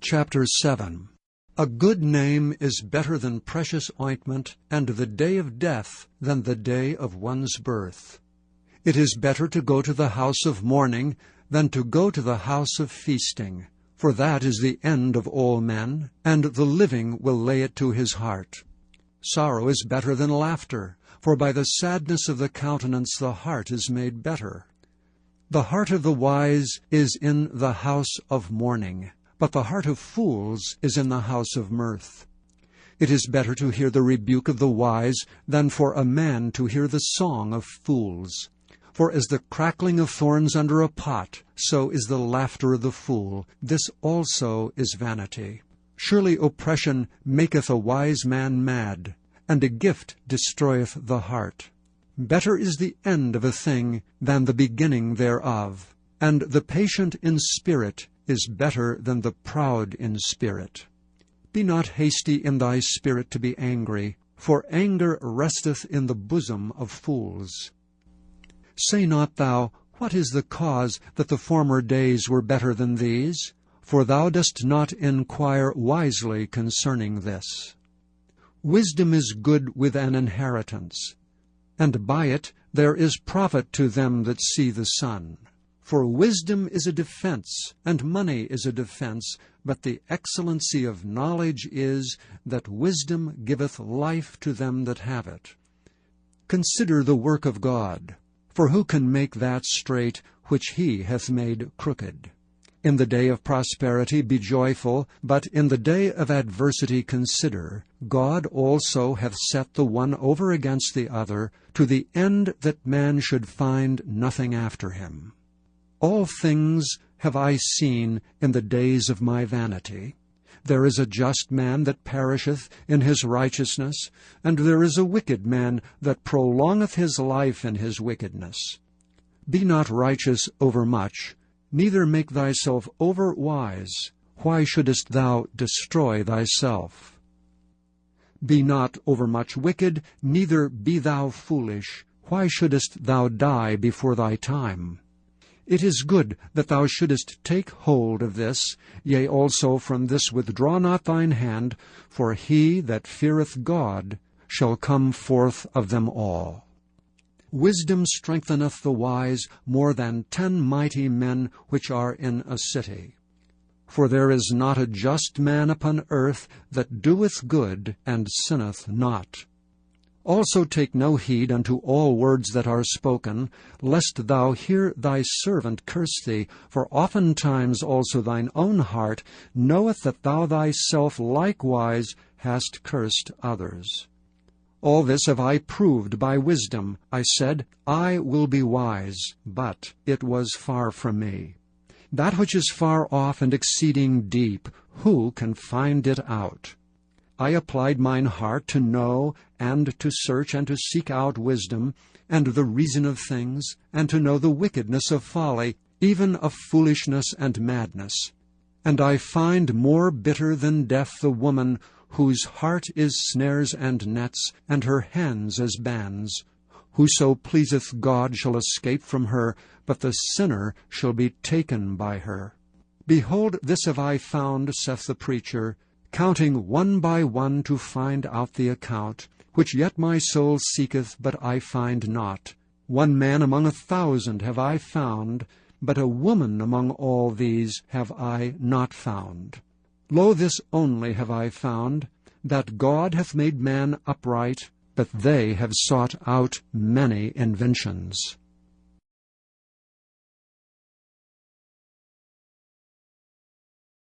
Chapter 7. A good name is better than precious ointment, and the day of death than the day of one's birth. It is better to go to the house of mourning than to go to the house of feasting, for that is the end of all men, and the living will lay it to his heart. Sorrow is better than laughter, for by the sadness of the countenance the heart is made better. The heart of the wise is in the house of mourning, but the heart of fools is in the house of mirth. It is better to hear the rebuke of the wise than for a man to hear the song of fools. For as the crackling of thorns under a pot, so is the laughter of the fool. This also is vanity. Surely oppression maketh a wise man mad, and a gift destroyeth the heart. Better is the end of a thing than the beginning thereof, and the patient in spirit is better than the proud in spirit. Be not hasty in thy spirit to be angry, for anger resteth in the bosom of fools. Say not thou, What is the cause that the former days were better than these? For thou dost not inquire wisely concerning this. Wisdom is good with an inheritance, and by it there is profit to them that see the sun. For wisdom is a defense, and money is a defense, but the excellency of knowledge is that wisdom giveth life to them that have it. Consider the work of God, for who can make that straight which he hath made crooked? In the day of prosperity be joyful, but in the day of adversity consider, God also hath set the one over against the other, to the end that man should find nothing after him. All things have I seen in the days of my vanity. There is a just man that perisheth in his righteousness, and there is a wicked man that prolongeth his life in his wickedness. Be not righteous overmuch, neither make thyself over wise. Why shouldest thou destroy thyself? Be not overmuch wicked, neither be thou foolish. Why shouldest thou die before thy time? It is good that thou shouldest take hold of this, yea, also from this withdraw not thine hand, for he that feareth God shall come forth of them all. Wisdom strengtheneth the wise more than 10 mighty men which are in a city. For there is not a just man upon earth that doeth good and sinneth not. Also take no heed unto all words that are spoken, lest thou hear thy servant curse thee, for oftentimes also thine own heart knoweth that thou thyself likewise hast cursed others. All this have I proved by wisdom. I said, I will be wise, but it was far from me. That which is far off and exceeding deep, who can find it out? I applied mine heart to know and to search and to seek out wisdom, and the reason of things, and to know the wickedness of folly, even of foolishness and madness. And I find more bitter than death the woman whose heart is snares and nets, and her hands as bands. Whoso pleaseth God shall escape from her, but the sinner shall be taken by her. Behold, this have I found, saith the preacher, counting one by one to find out the account, which yet my soul seeketh, but I find not. One man among 1,000 have I found, but a woman among all these have I not found. Lo, this only have I found, that God hath made man upright, but they have sought out many inventions.